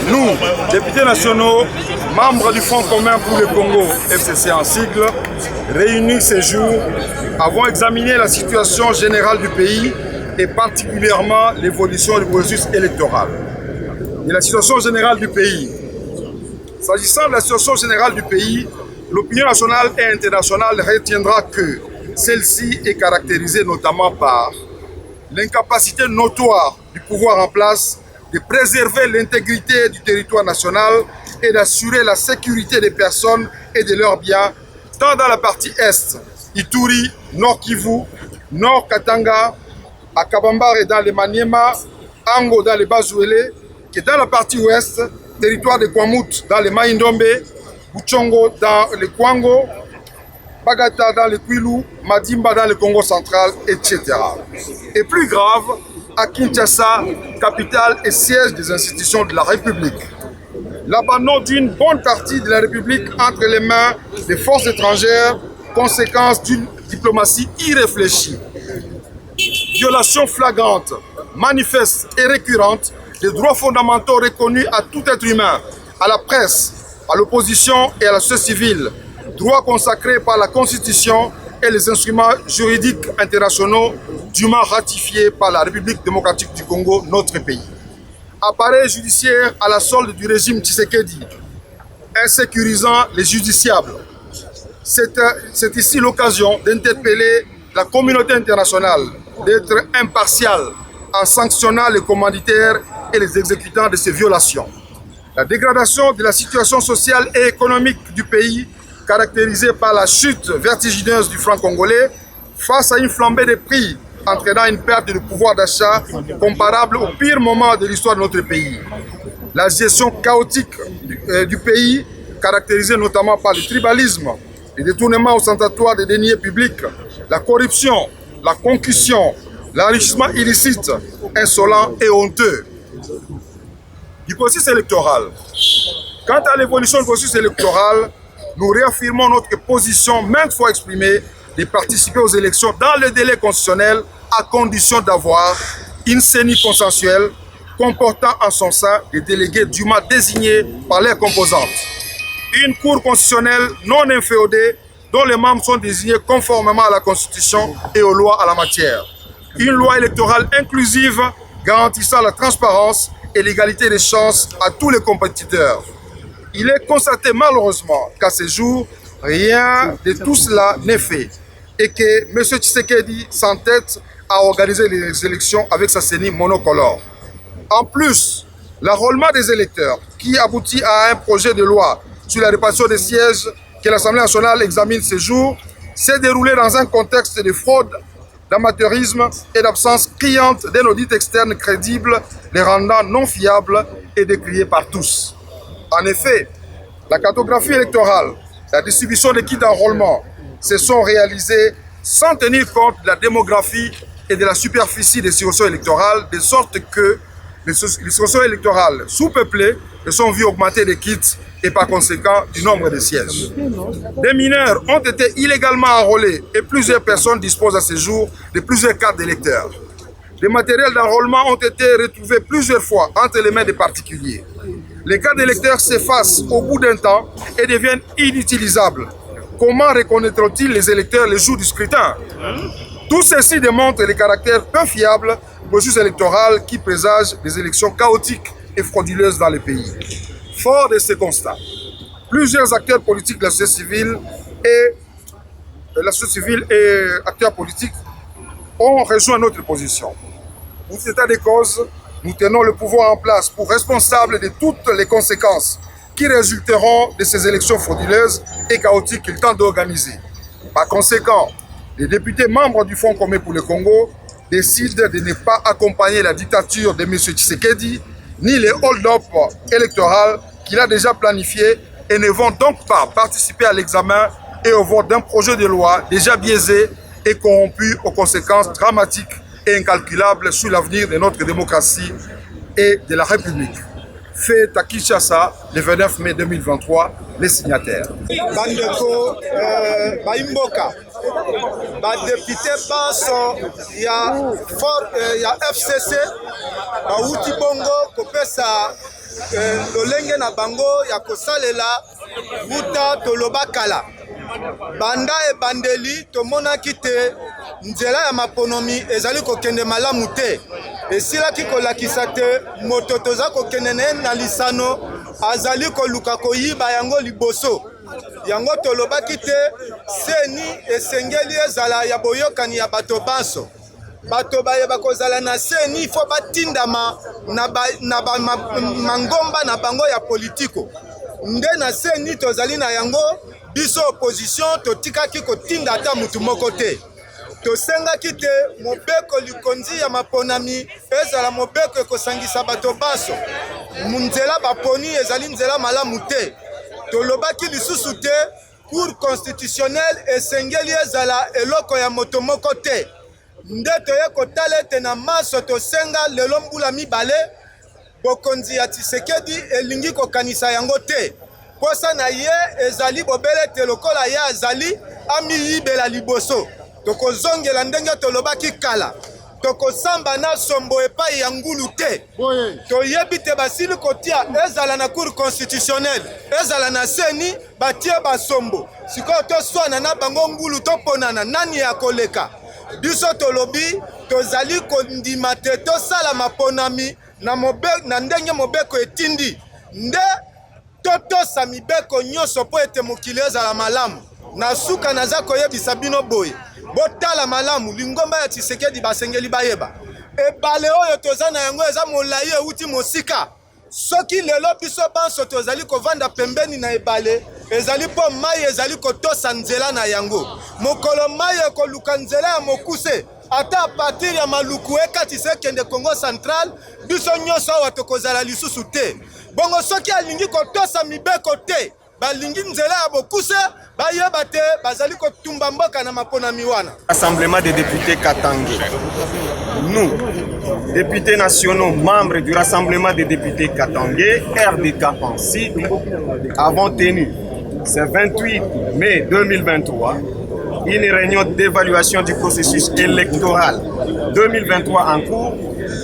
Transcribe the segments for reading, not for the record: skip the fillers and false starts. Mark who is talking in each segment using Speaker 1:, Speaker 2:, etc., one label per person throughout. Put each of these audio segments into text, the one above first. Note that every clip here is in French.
Speaker 1: Nous, députés nationaux, membres du Front commun pour le Congo, FCC en sigle, réunis ces jours, avons examiné la situation générale du pays et particulièrement l'évolution du processus électoral. Et la situation générale du pays. S'agissant de la situation générale du pays, l'opinion nationale et internationale retiendra que celle-ci est caractérisée notamment par l'incapacité notoire du pouvoir en place de préserver l'intégrité du territoire national et d'assurer la sécurité des personnes et de leurs biens, tant dans la partie Est, Ituri, Nord Kivu, Nord Katanga, à Kabambar et dans les Maniema, Ango dans les Bazouélé, que dans la partie Ouest, territoire de Kwamut dans les Maïndombe, Buchongo dans le Kwango, Bagata dans le Kwilu, Madimba dans le Congo central, etc. Et plus grave, à Kinshasa, capitale et siège des institutions de la République. L'abandon d'une bonne partie de la République entre les mains des forces étrangères, conséquence d'une diplomatie irréfléchie. Violation flagrante, manifeste et récurrente des droits fondamentaux reconnus à tout être humain, à la presse, à l'opposition et à la société civile, droits consacrés par la Constitution et les instruments juridiques internationaux dûment ratifiés par la République démocratique du Congo, notre pays. Appareil judiciaire à la solde du régime Tshisekedi, insécurisant les justiciables. C'est ici l'occasion d'interpeller la communauté internationale, d'être impartiale en sanctionnant les commanditaires et les exécutants de ces violations. La dégradation de la situation sociale et économique du pays, caractérisée par la chute vertigineuse du franc congolais, face à une flambée des prix entraînant une perte de pouvoir d'achat comparable au pire moment de l'histoire de notre pays. La gestion chaotique du pays, caractérisée notamment par le tribalisme, les détournements ostentatoires des deniers publics, la corruption, la concussion, l'enrichissement illicite, insolent et honteux. Du processus électoral. Quant à l'évolution du processus électoral, nous réaffirmons notre position maintes fois exprimée de participer aux élections dans le délai constitutionnel à condition d'avoir une CENI consensuelle comportant en son sein des délégués dûment désignés par leurs composantes. Une cour constitutionnelle non inféodée dont les membres sont désignés conformément à la Constitution et aux lois à la matière. Une loi électorale inclusive garantissant la transparence et l'égalité des chances à tous les compétiteurs. Il est constaté malheureusement qu'à ce jour, rien de tout cela n'est fait et que M. Tshisekedi s'entête à organiser les élections avec sa CENI monocolore. En plus, l'enrôlement des électeurs, qui aboutit à un projet de loi sur la répartition des sièges que l'Assemblée nationale examine ce jour, s'est déroulé dans un contexte de fraude, d'amateurisme et d'absence criante d'un audit externe crédible, les rendant non fiables et décriés par tous. En effet, la cartographie électorale, la distribution des kits d'enrôlement se sont réalisées sans tenir compte de la démographie et de la superficie des circonscriptions électorales, de sorte que les circonscriptions électorales sous-peuplées se sont vues augmenter des kits et par conséquent du nombre de sièges. Des mineurs ont été illégalement enrôlés et plusieurs personnes disposent à ce jour de plusieurs cartes d'électeurs. Des matériels d'enrôlement ont été retrouvés plusieurs fois entre les mains des particuliers. Les cartes d'électeurs s'effacent au bout d'un temps et deviennent inutilisables. Comment reconnaîtront-ils les électeurs le jour du scrutin? Tout ceci démontre le caractère peu fiable du processus électoral qui présage des élections chaotiques et frauduleuses dans le pays. Fort de ces constats, plusieurs acteurs politiques de la société civile et acteurs politiques ont rejoint notre position. Pour cet état de cause, nous tenons le pouvoir en place pour responsable de toutes les conséquences qui résulteront de ces élections frauduleuses et chaotiques qu'il tente d'organiser. Par conséquent, les députés membres du Front commun pour le Congo décident de ne pas accompagner la dictature de M. Tshisekedi ni les hold-up électoraux qu'il a déjà planifiés et ne vont donc pas participer à l'examen et au vote d'un projet de loi déjà biaisé et corrompu aux conséquences dramatiques et incalculables sur l'avenir de notre démocratie et de la République. Fait à Kinshasa, le 29 mai 2023, les signataires.
Speaker 2: Bandeko Baimboka, député Banso, il y a FCC, Bauti Bongo, Kopesa lolenge na bango ya kosalela buta toloba kala. Banda ebandeli tomonaki te nzela ya maponomi ezali kokende malamu te. Esilaki kolakisa te moto toza kokende na lisano azali koluka koyiba yango liboso. Yango tolobaki te seni esengeli ezala ya boyokani ya bato banso. Bato bayeba kozala na seni ifo batindama na mangomba na bango ya politiko. Nde na seni tozali na yango biso opposition totikaki kotinda ata mutu moko te. Tosengaki te mobeko likonzi ya maponami ezala mobeko ekosangisa bato baso. Nzela baponi ezali nzela malamu te. Tolobaki lisusu te cour constitutionnel esengeli ezala eloko ya moto moko te. Nde toye kotala ete na maso tosenga lelo mbula mibale bokonzi ya Tshisekedi elingi kokanisa yango te. Posa na ye ezali bobele te lokola ye azali amiyibela liboso. Tokozongela ndenge tolobaki kala. Tokosamba na sombo epai ya ngulu te. Toyebi te basili kotia ezala na cour constitutionnelle, ezala na seni batie basombo. Sikoyo toswana na bango ngulu toponana nani ya koleka. Biso tolobi tozali kondima te tosala maponami na ndenge mobeko etindi. Nde totosa mibeko nyonso po ete mokili ezala malamu. Na suka naza koyebisa bino boye. Botala malamu lingomba ya Tshisekedi basengeli bayeba. Ebale oyo toza na yango eza molai euti mosika. Soki lelo biso banso tozali kovanda pembeni na ebale, ezali po mai ezali kotosa nzela na yango. Mokolo mai ekoluka nzela ya mokuse. Ata a partir ya maluku ekati sekende Congo Central, biso nyonso awa tokozala lisusu te. Bongo soki alingi kotosa mibeko te, balingi nzela ya bokuse, bayeba te bazali kotumba mboka na maponami wana.
Speaker 3: Rassemblement des députés Katangé. Nous, députés nationaux, membres du Rassemblement des députés Katangé, RDK en sigle, avons tenu ce 28 mai 2023 une réunion d'évaluation du processus électoral 2023 en cours,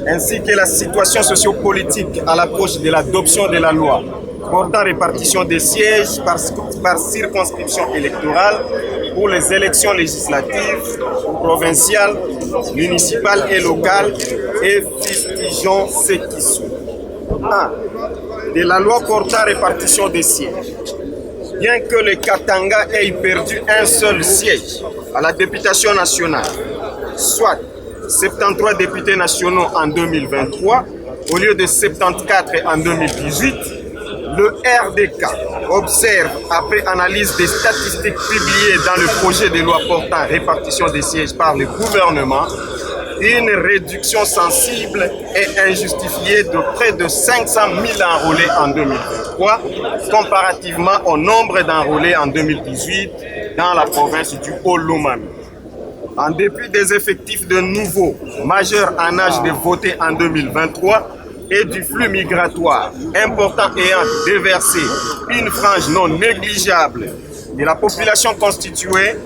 Speaker 3: ainsi que la situation sociopolitique à l'approche de l'adoption de la loi portant répartition des sièges par circonscription électorale pour les élections législatives, provinciales, municipales et locales, et fustigeons ce qui suit. 1. De la loi portant répartition des sièges. Bien que le Katanga ait perdu un seul siège à la députation nationale, soit 73 députés nationaux en 2023, au lieu de 74 en 2018, le RDK observe, après analyse des statistiques publiées dans le projet de loi portant répartition des sièges par le gouvernement, une réduction sensible et injustifiée de près de 500 000 enrôlés en 2023, comparativement au nombre d'enrôlés en 2018 dans la province du Haut-Lomami. En dépit des effectifs de nouveaux majeurs en âge de voter en 2023 et du flux migratoire important ayant déversé une frange non négligeable de la population constituée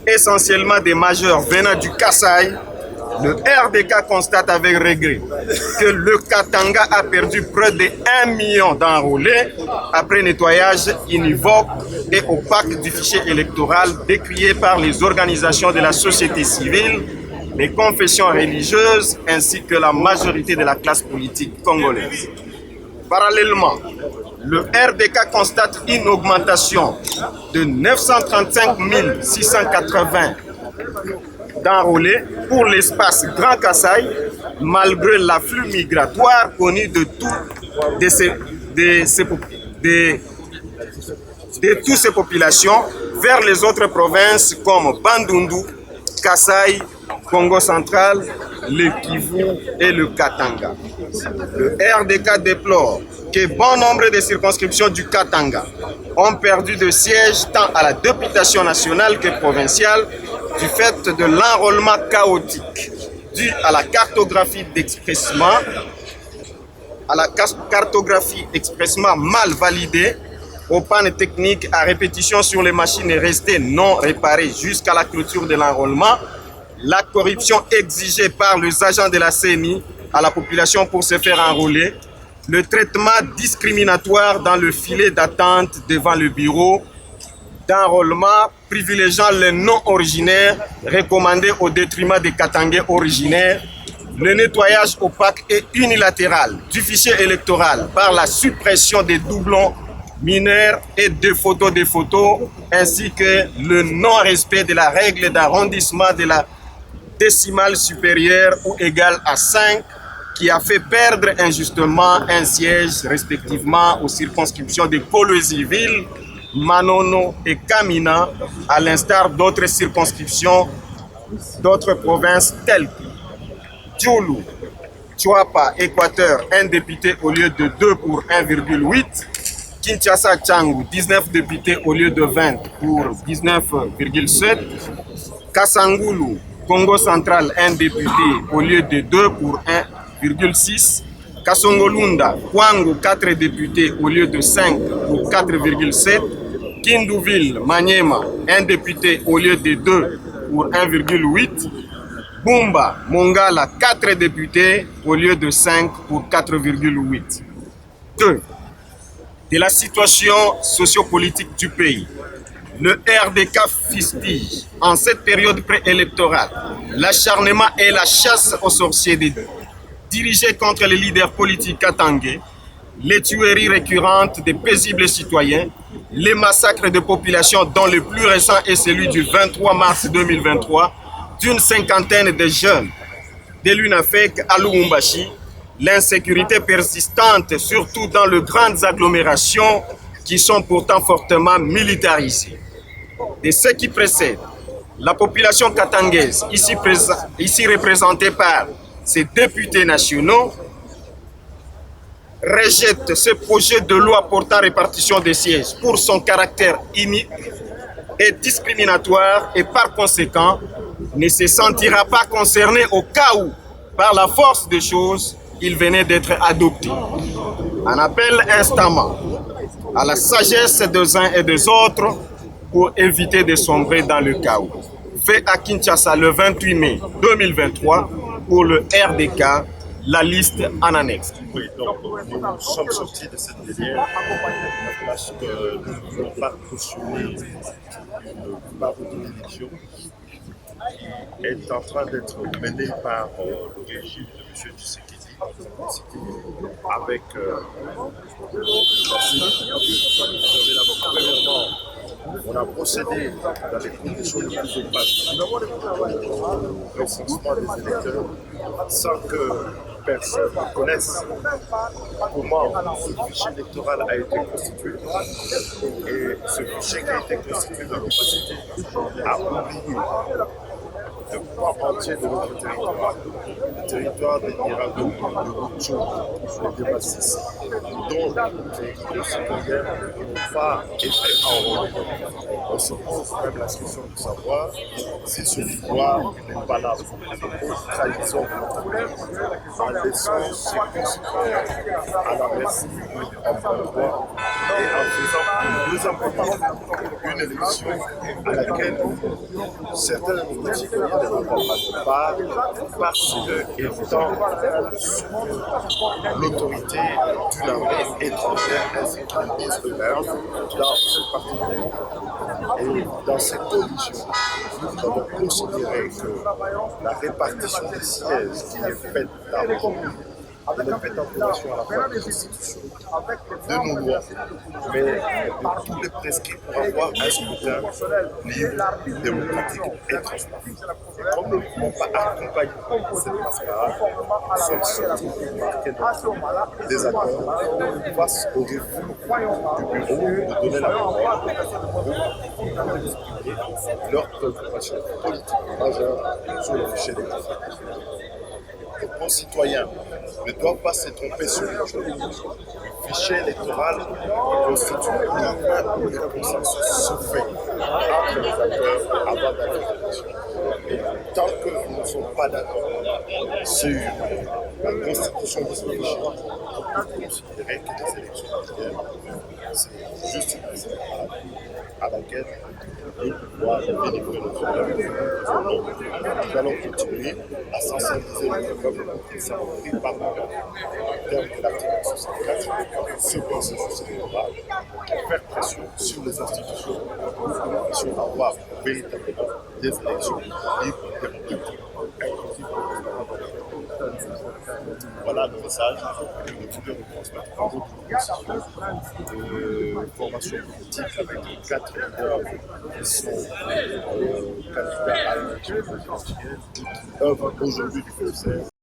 Speaker 3: essentiellement des majeurs venant du Kasaï, le RDK constate avec regret que le Katanga a perdu près de 1 million d'enrôlés après nettoyage univoque et opaque du fichier électoral décrié par les organisations de la société civile, les confessions religieuses ainsi que la majorité de la classe politique congolaise. Parallèlement, le RDK constate une augmentation de 935 680 d'enrôlés pour l'espace Grand Kasaï, malgré l'afflux migratoire connu de toutes ces populations vers les autres provinces comme Bandundu, Kasaï, Congo central, le Kivu et le Katanga. Le RDK déplore que bon nombre de circonscriptions du Katanga ont perdu de sièges tant à la députation nationale que provinciale du fait de l'enrôlement chaotique dû à la cartographie expressement mal validée, aux pannes techniques à répétition sur les machines restées non réparées jusqu'à la clôture de l'enrôlement, la corruption exigée par les agents de la CENI à la population pour se faire enrôler, le traitement discriminatoire dans le filet d'attente devant le bureau d'enrôlement privilégiant les non-originaires recommandés au détriment des Katangais originaires, le nettoyage opaque et unilatéral du fichier électoral par la suppression des doublons mineurs et de photos, ainsi que le non-respect de la règle d'arrondissement de la décimale supérieure ou égale à 5 qui a fait perdre injustement un siège respectivement aux circonscriptions de Kolwezi-Ville, Manono et Kamina, à l'instar d'autres circonscriptions d'autres provinces telles que Djoulou, Tchouapa, Équateur, un député au lieu de 2 pour 1,8. Kinshasa, Tchangou, 19 députés au lieu de 20 pour 19,7. Kassangoulou, Congo central, un député au lieu de 2 pour 1,6. Kasongolunda, Kwango, 4 députés au lieu de 5 pour 4,7. Kindouville, Maniema, un député au lieu de 2 pour 1,8. Bumba, Mongala, 4 députés au lieu de 5 pour 4,8. 2. De la situation sociopolitique du pays. Le RDK fustige en cette période préélectorale l'acharnement et la chasse aux sorciers dirigés contre les leaders politiques katangais, les tueries récurrentes des paisibles citoyens, les massacres de populations dont le plus récent est celui du 23 mars 2023 d'une cinquantaine de jeunes de l'UNAFEC à Lubumbashi, l'insécurité persistante surtout dans les grandes agglomérations qui sont pourtant fortement militarisées. De ce qui précède, la population katangaise, ici représentée par ses députés nationaux, rejette ce projet de loi portant répartition des sièges pour son caractère inique et discriminatoire et par conséquent ne se sentira pas concerné au cas où, par la force des choses, il venait d'être adopté. On appelle instamment à la sagesse des uns et des autres pour éviter de sombrer dans le chaos. Fait à Kinshasa le 28 mai 2023 pour le RDK, la liste en annexe.
Speaker 4: Oui, donc nous sommes sortis de cette dernière parce que nous ne voulons pas cautionner une parodie d'élection qui est en train d'être menée par le régime de M. Tshisekedi avec on a procédé dans les conditions les plus opaques au recensement des électeurs sans que personne ne connaisse comment ce fichier électoral a été constitué. Et ce fichier qui a été constitué dans l'opacité a oublié le pan entier de notre territoire, le territoire des Iragou, de Rutshou, de Massis, dont les concitoyens n'ont pas été enrôlés. On se pose même la question de savoir si ce pouvoir n'est pas là pour une haute trahison en laissant ses concitoyens à la merci d'un pouvoir et en faisant une deuxième partie, une élection à laquelle certains de nos citoyens ne vont pas prendre part parce qu'étant sous l'autorité d'une armée étrangère ainsi qu'ils disent eux-mêmes dans cette partie du Et dans ces conditions, nous avons considéré que la répartition des sièges qui est faite dans elle est faite en relation à la fois de la Constitution, de nos lois, mais de tous les prescrits pour avoir un scrutin libre, démocratique et transparent. Et comme nous ne pouvons pas accompagner cette mascarade, nous sommes sortis pour marquer notre désaccord face au refus du bureau de donner la parole pour expliquer leurs préoccupations politiques majeures sur le fichier des candidats. Les concitoyens ne doivent pas se tromper sur les choses. Le fichier électoral constitue un point où le consensus se fait entre les acteurs avant d'aller à l'élection. Et tant que nous ne sommes pas d'accord sur la constitution de ce fichier, on peut considérer que les élections c'est juste une à laquelle nous pouvoir délivrer notre peuple. Nous allons continuer à sensibiliser notre peuple pour qu'il s'approprie par nous, en termes de l'article 64, ce consensus électoral, faire pression sur les institutions pour que nous puissions avoir véritablement des élections libres, démocratiques, inclusives. Voilà le message que nous voulons transmettre dans notre constitution de formation politique avec 4 leaders qui sont candidats à l'élection présidentielle qui œuvrent aujourd'hui du FESER.